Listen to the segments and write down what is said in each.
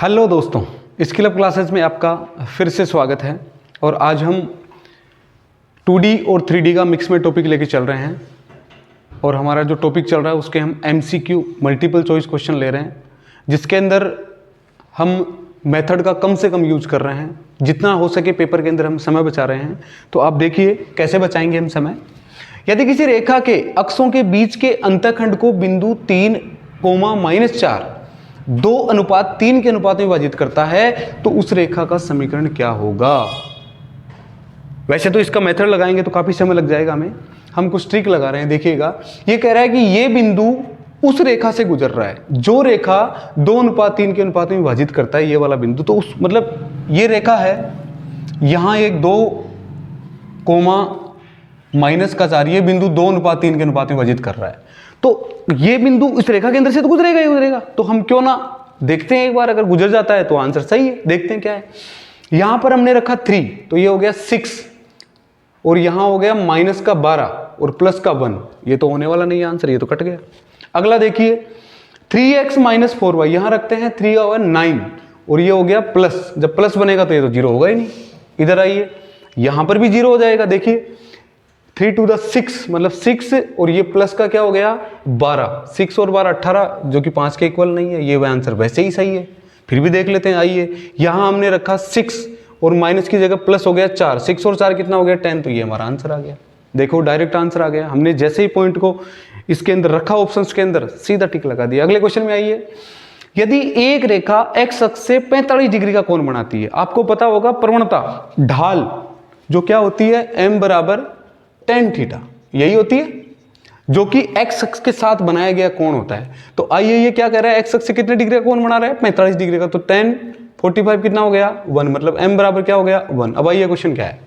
Hello दोस्तों, skill up classes में आपका फिर से स्वागत है। और आज हम 2D और 3D का मिक्स में टॉपिक लेके चल रहे हैं। और हमारा जो टॉपिक चल रहा है उसके हम MCQ मल्टीपल चॉइस क्वेश्चन ले रहे हैं, जिसके अंदर हम मेथड का कम से कम यूज कर रहे हैं। जितना हो सके पेपर के अंदर हम समय बचा रहे हैं। तो आप देखिए कैसे बचाएंगे हम समय। यदि किसी रेखा के अक्षों के बीच के अंतःखंड को बिंदु 3, -4 2:3 के अनुपात में विभाजित करता है तो उस रेखा का समीकरण क्या होगा। वैसे तो इसका मेथड लगाएंगे तो काफी समय लग जाएगा हमें। हम कुछ ट्रिक लगा रहे हैं, देखिएगा। ये कह रहा है कि ये बिंदु उस रेखा से गुजर रहा है, जो रेखा 2:3 के अनुपात में विभाजित करता है, ये वाला बिंदु। तो उस मतलब ये रेखा है, यहां एक 2, -4 ये बिंदु 2:3 के अनुपात में विभाजित कर रहा है। तो ये बिंदु इस रेखा के अंदर से तो गुजरेगा ही गुजरेगा। तो हम क्यों ना देखते हैं एक बार, अगर गुजर जाता है तो आंसर सही है। देखते हैं क्या है। यहां पर हमने रखा 3, तो ये हो गया 6, और यहां हो गया -12 और +1। ये तो होने वाला नहीं है आंसर, ये तो कट गया। अगला देखिए 3x - 4y, यहां रखते हैं 3 और 9, और ये हो गया प्लस। जब प्लस बनेगा तो ये तो 0 होगा ही नहीं। इधर आइए, यहां पर भी 0 हो जाएगा। देखिए 3 to the 6 मतलब 6, और ये प्लस का क्या हो गया 12। 6 और 12 18, जो कि 5 के इक्वल नहीं है। ये आंसर वैसे ही सही है। फिर भी देख लेते हैं। आइए, यहां हमने रखा 6 और माइनस की जगह प्लस हो गया 4। 6 और 4 कितना हो गया 10, तो ये हमारा आंसर आ गया। देखो डायरेक्ट आंसर आ गया। हमने जैसे ही पॉइंट को इसके अंदर रखा, ऑप्शंस के अंदर, सीधा टिक लगा दिया। अगले क्वेश्चन में आइए। यदि एक रेखा x अक्ष से 45 डिग्री का कोण बनाती है, आपको पता होगा प्रवणता ढाल जो क्या होती है m = tan थीटा, यही होती है, जो कि x अक्ष के साथ बनाया गया कोण होता है। तो आइए, ये क्या कह रहा है, x अक्ष से कितने डिग्री का कोण बना रहा है 45 डिग्री का। तो tan 45 कितना हो गया 1, मतलब m बराबर क्या हो गया 1। अब आइए क्वेश्चन क्या है।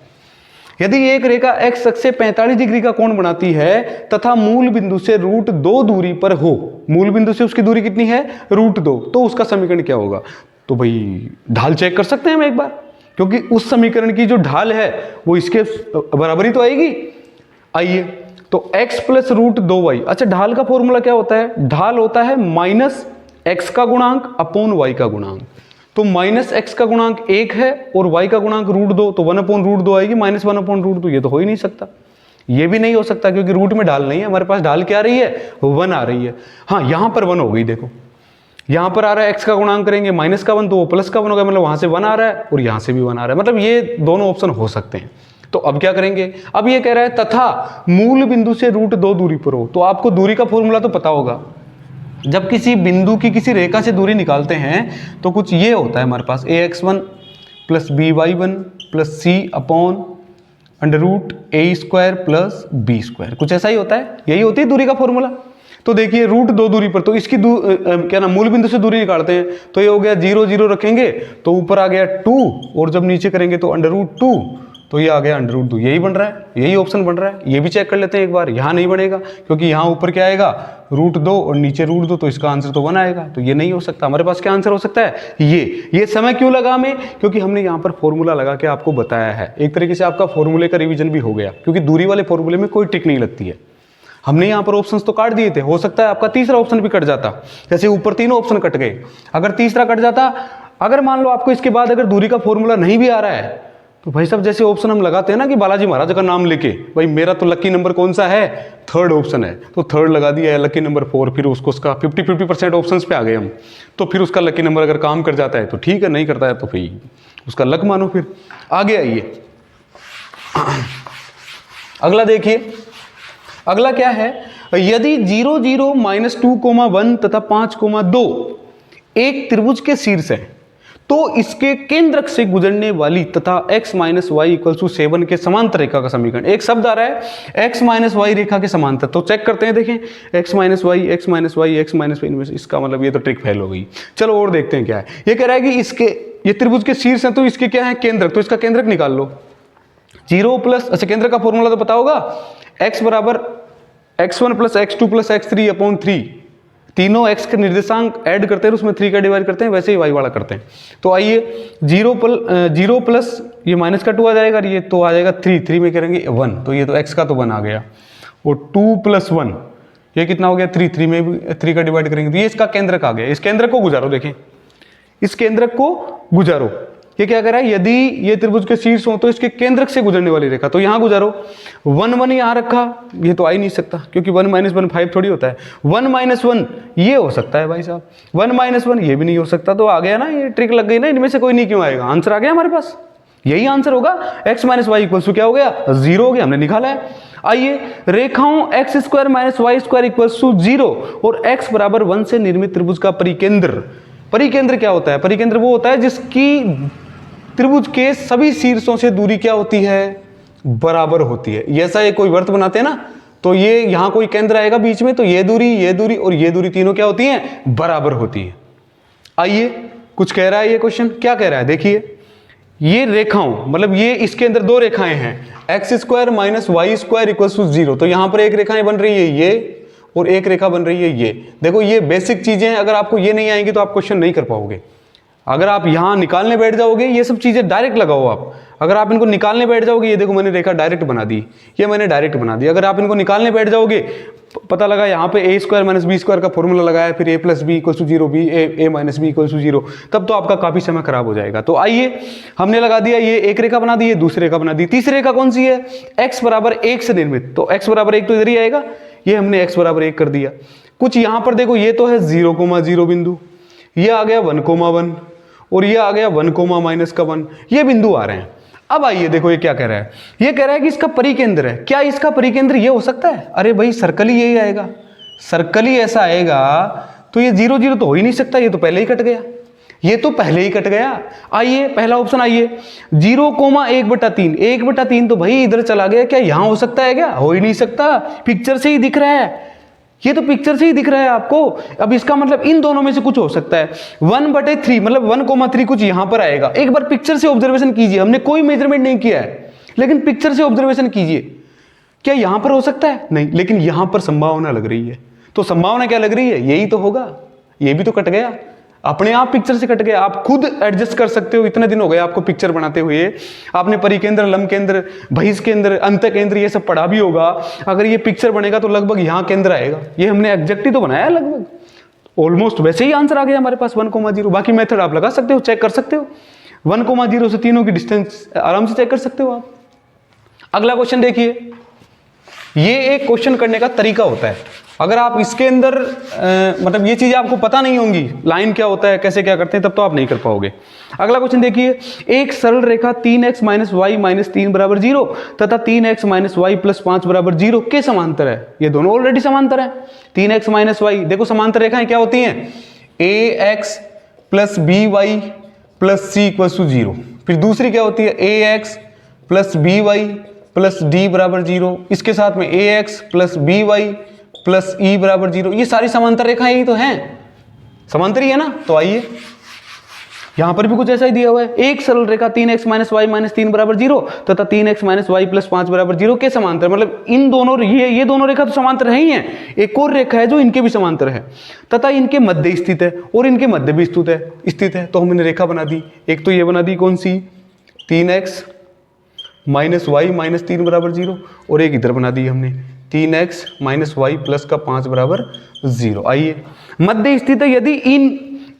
यदि एक रेखा x अक्ष से 45 डिग्री का कोण बनाती है तथा मूल बिंदु से √2 दूरी पर हो, मूल बिंदु से उसकी दूरी कितनी है √2, तो उसका समीकरण क्या होगा। तो भाई ढाल चेक कर सकते हैं हम एक बार, क्योंकि उस समीकरण की जो ढाल है वो इसके बराबर ही तो आएगी। आइए, तो x + √2y। अच्छा, ढाल का फॉर्मूला क्या होता है, ढाल होता है -x का गुणांक अपॉन y का गुणांक। तो -x का गुणांक 1 है और y का गुणांक √2, तो 1/√2 आएगी, -1/√2। ये तो हो ही नहीं सकता, ये भी नहीं हो सकता, क्योंकि रूट में ढाल नहीं है हमारे पास। ढाल क्या आ रही है 1 आ रही है। हाँ, यहां पर 1 हो गई। देखो यहां पर आ रहा है x का गुणांक करेंगे -1, तो वो +1 होगा, मतलब वहां से 1 आ रहा है और यहां से भी 1 आ रहा है। मतलब ये दोनों ऑप्शन हो सकते हैं। तो अब क्या करेंगे, अब ये कह रहा है तथा मूल बिंदु से √2 दूरी पर हो। तो आपको दूरी का फॉर्मूला तो पता होगा। जब किसी बिंदु की किसी रेखा से दूरी निकालते हैं तो कुछ ये होता है हमारे पास, ax1 + by1 + c/√a² + b², कुछ ऐसा ही होता है। यही होती है दूरी का फॉर्मूला। तो देखिए √2 दूरी पर, तो इसकी क्या ना मूल बिंदु से दूरी निकालते हैं। तो ये हो गया 0 0 रखेंगे तो ऊपर आ गया 2, और जब नीचे करेंगे तो √2, तो ये आ गया √2। यही बन रहा है, यही ऑप्शन बन रहा है। ये भी चेक कर लेते हैं एक बार। यहाँ नहीं बनेगा, क्योंकि यहाँ ऊपर क्या आएगा √2 और नीचे √2, तो इसका आंसर तो 1 आएगा। तो ये नहीं हो सकता। हमारे पास क्या आंसर हो सकता है, ये समय क्यों लगा हमें, क्योंकि हमने यहाँ पर फॉर्मूला लगा के आपको बताया है। एक तरीके से आपका फॉर्मूले का रिवीजन भी हो गया, क्योंकि दूरी वाले फॉर्मूले में कोई ट्रिक नहीं लगती है। हमने यहाँ पर ऑप्शंस तो काट दिए थे, हो सकता है आपका तीसरा ऑप्शन भी कट जाता। जैसे ऊपर तीनों ऑप्शन कट गए, अगर तीसरा कट जाता, अगर मान लो आपको इसके बाद अगर दूरी का फॉर्मूला नहीं भी आ रहा है, तो भाई साहब जैसे ऑप्शन हम लगाते हैं ना कि बालाजी महाराज का नाम लेके, भाई मेरा तो लकी नंबर कौन सा है, 3rd ऑप्शन है, तो 3rd लगा दिया है, लकी नंबर 4। फिर उसको उसका 50% ऑप्शंस पे आ गए हम, तो फिर उसका लकी नंबर अगर काम कर जाता है तो ठीक है, नहीं करता है तो फिर उसका लक मानो। फिर आगे आइए, अगला देखिए। अगला क्या है, यदि 0 0 -2, 1 तथा 5, 2 एक त्रिभुज के शीर्ष है, तो इसके केंद्रक से गुजरने वाली तथा x - y = 7 के समांतर रेखा का समीकरण। एक शब्द आ रहा है x - y रेखा के समांतर, तो चेक करते हैं। देखें x - y, x - y, x - y, इसका मतलब ये तो ट्रिक फेल हो गई। चलो और देखते हैं क्या है। ये कह रहा है कि इसके, ये त्रिभुज के शीर्ष है, तो इसके क्या है केंद्रक, तो इसका केंद्रक निकाल लो। 0 + अच्छा, केंद्र का फॉर्मूला तो पता होगा, x = x1 + x2 + x3/3। तीनों x के निर्देशांक ऐड करते हैं, उसमें 3 का डिवाइड करते हैं, वैसे ही y वाला करते हैं। तो आइए 0 प्लस ये माइनस का 2 आ जाएगा, ये तो आ जाएगा 3 में करेंगे 1, तो ये तो x का तो 1 आ गया, और 2 + 1 ये कितना हो गया 3 में भी 3 का डिवाइड करेंगे, तो ये इसका केंद्रक आ गया। इस केंद्रक को गुजारो, देखें इस केंद्रक को गुजारो। ये क्या कह रहा है, यदि ये त्रिभुज के शीर्ष हो तो इसके केंद्रक से गुजरने वाली रेखा, तो यहां गुजारो। 1 1 यहां रखा, ये तो आ ही नहीं सकता क्योंकि 1 - 1 5 थोड़ी होता है। 1 - 1 ये हो सकता है भाई साहब, 1 - 1 ये भी नहीं हो सकता। तो आ गया ना, ये ट्रिक लग गई ना, इनमें से कोई नहीं क्यों आएगा, आंसर आ गया हमारे पास, यही आंसर होगा। x - y इक्वल क्या हो गया, 0 हो गया, हमने निकाला है। आइए, रेखाओं x² - y² इक्वल 0 और x बराबर 1 से निर्मित त्रिभुज का परिकेंद्र। परिकेंद्र क्या होता है, परिकेंद्र वो होता है जिसकी त्रिभुज के सभी शीर्षों से दूरी क्या होती है, बराबर होती है। ऐसा ये कोई वर्त बनाते हैं ना, तो ये यहां कोई केंद्र आएगा बीच में, तो ये दूरी और ये दूरी तीनों क्या होती हैं, बराबर होती है। आइए, कुछ कह रहा है ये क्वेश्चन, क्या कह रहा है देखिए, ये रेखाओं मतलब ये इसके अंदर दो रेखाएं हैं, x² - y² इक्वल 0। तो यहां पर एक रेखाएं बन रही है ये और एक रेखा बन रही है ये। देखो ये बेसिक चीजें हैं, अगर आपको ये नहीं आएंगी तो आप क्वेश्चन नहीं कर पाओगे। अगर आप यहां निकालने बैठ जाओगे, ये सब चीजें डायरेक्ट लगाओ आप। अगर आप इनको निकालने बैठ जाओगे, ये देखो मैंने रेखा डायरेक्ट बना दी, ये मैंने डायरेक्ट बना दी। अगर आप इनको निकालने बैठ जाओगे, पता लगा यहाँ पे a² - b² का फॉर्मूला लगाया, फिर a + b = 0, a - b = 0, तब तो आपका काफी समय खराब हो जाएगा। तो आइए, हमने लगा दिया, ये एक रेखा बना दी, ये दूसरी रेखा बना दी। तीसरी रेखा कौन सी है, x बराबर 1 से निर्मित, तो x बराबर 1 तो इधर ही आएगा, ये हमने x बराबर 1 कर दिया। कुछ यहाँ पर देखो, ये तो है 0,0 बिंदु, ये आ गया 1,1 और ये आ गया 1,-1, ये बिंदु आ रहे हैं। अब आइए देखो ये क्या कह रहा है, ये कह रहा है कि इसका परिकेंद्र है। क्या इसका परिकेंद्र ये हो सकता है, अरे भाई सर्कल ही यही आएगा, सर्कल ही ऐसा आएगा, तो ये 0 0 तो हो ही नहीं सकता, ये तो पहले ही कट गया, ये तो पहले ही कट गया। आइए पहला ऑप्शन, आइए 0,1/3, 1/3 तो भाई इधर चला गया, क्या यहां हो सकता है, क्या हो ही नहीं सकता, पिक्चर से ही दिख रहा है, ये तो पिक्चर से ही दिख रहा है आपको। अब इसका मतलब इन दोनों में से कुछ हो सकता है। 1/3 मतलब 1,3 कुछ यहां पर आएगा। एक बार पिक्चर से ऑब्जर्वेशन कीजिए, हमने कोई मेजरमेंट नहीं किया है, लेकिन पिक्चर से ऑब्जर्वेशन कीजिए, क्या यहां पर हो सकता है, नहीं, लेकिन यहां पर संभावना लग रही है। तो संभावना क्या लग रही है, यही तो होगा, ये भी तो कट गया, अपने आप पिक्चर से कट गया। आप खुद एडजस्ट कर सकते हो, इतने दिन हो गए आपको पिक्चर बनाते हुए, आपने परिकेंद्र, लंब केंद्र, बहिष केंद्र, अंत केंद्र ये सब पढ़ा भी होगा। अगर ये पिक्चर बनेगा तो लगभग यहाँ केंद्र आएगा, ये हमने एग्जैक्ट ही तो बनाया लगभग, ऑलमोस्ट वैसे ही आंसर आ गया हमारे पास 1,0। बाकी मेथड आप लगा सकते हो, चेक कर सकते हो, 1,0 से तीनों की डिस्टेंस आराम से चेक कर सकते हो आप। अगला क्वेश्चन देखिए, ये एक क्वेश्चन करने का तरीका होता है। अगर आप इसके अंदर मतलब ये चीजें आपको पता नहीं होंगी, लाइन क्या होता है, कैसे क्या करते हैं, तब तो आप नहीं कर पाओगे। अगला क्वेश्चन देखिए, एक सरल रेखा 3x - y - 3 = 0 तथा 3x - y + 5 = 0 के समांतर है। ये दोनों ऑलरेडी समांतर है। 3x - y, देखो समांतर रेखाएं क्या होती हैं, ax + by + c = 0। फिर दूसरी क्या होती है, ax + by + d = 0। इसके साथ में ax + by + e = 0। ये सारी समांतर रेखाएं ही तो हैं, समांतर ही है ना। तो आइए, यहां पर भी कुछ ऐसा ही दिया हुआ है, एक सरल रेखा 3x - y - 3 = 0 तथा 3x - y + 5 = 0 के समांतर, मतलब इन दोनों ये दोनों रेखा तो समांतर है ही है, एक और रेखा है जो इनके भी समांतर है तथा इनके मध्य स्थित है और इनके मध्य भी स्थित है। तो हमने रेखा बना दी, एक तो ये बना दी, कौन सी, 3x - y - 3 = 0, और एक इधर बना दी हमने 3x - y + 5 = 0। आइए, मध्य स्थित है यदि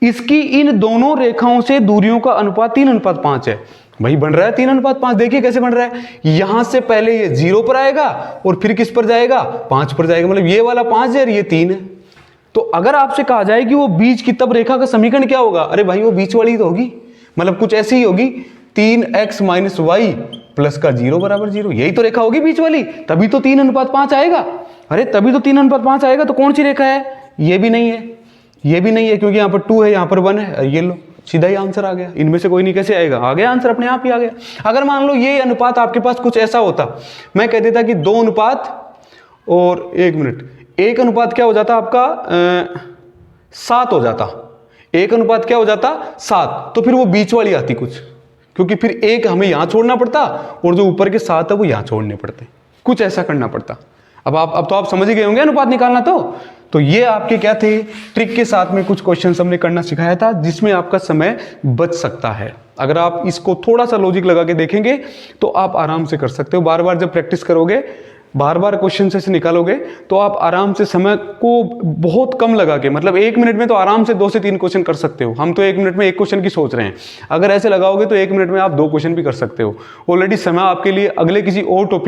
इसकी इन दोनों रेखाओं से दूरियों का अनुपात 3:5 है। भाई बन रहा है 3:5, देखिए कैसे बन रहा है, यहां से पहले ये 0 पर आएगा और फिर किस पर जाएगा, 5 पर जाएगा, मतलब ये वाला 5 है और ये 3 है। तो अगर आपसे कहा जाए कि वो बीच की तब रेखा का समीकरण क्या होगा, अरे भाई वो बीच वाली तो होगी, मतलब कुछ ऐसी ही होगी, 3x - y + 0 = 0, यही तो रेखा होगी बीच वाली, तभी तो 3:5 आएगा। अरे तभी तो 3:5 आएगा, तो कौन सी रेखा है, ये भी नहीं है, ये भी नहीं है, क्योंकि यहाँ पर 2 है, यहाँ पर 1 है, ये लो सीधा ही आंसर आ गया। इनमें से कोई नहीं, कैसे आएगा, आ गया आंसर, अपने आप ही आ गया। अगर मान लो ये अनुपात आपके पास कुछ ऐसा होता, मैं कह देता कि 2 अनुपात और 1 मिनट, 1 अनुपात क्या हो जाता आपका 7 हो जाता, 1 अनुपात क्या हो जाता 7, तो फिर वो बीच वाली आती कुछ, क्योंकि फिर 1 हमें यहां छोड़ना पड़ता और जो ऊपर के 7 है वो यहां छोड़ने पड़ते, कुछ ऐसा करना पड़ता। अब तो आप समझ ही गए होंगे अनुपात निकालना। तो ये आपके क्या थे, ट्रिक के साथ में कुछ क्वेश्चन हमने करना सिखाया था, जिसमें आपका समय बच सकता है। अगर आप इसको थोड़ा सा लॉजिक लगा के देखेंगे तो आप आराम से कर सकते हो। बार बार जब प्रैक्टिस करोगे, बार बार क्वेश्चन ऐसे निकालोगे तो आप आराम से समय को बहुत कम लगा के, मतलब 1 मिनट में तो आराम से 2 से 3 क्वेश्चन कर सकते हो। हम तो 1 मिनट में 1 क्वेश्चन की सोच रहे हैं, अगर ऐसे लगाओगे तो 1 मिनट में आप 2 क्वेश्चन भी कर सकते हो। ऑलरेडी समय आपके लिए अगले किसी और टॉपिक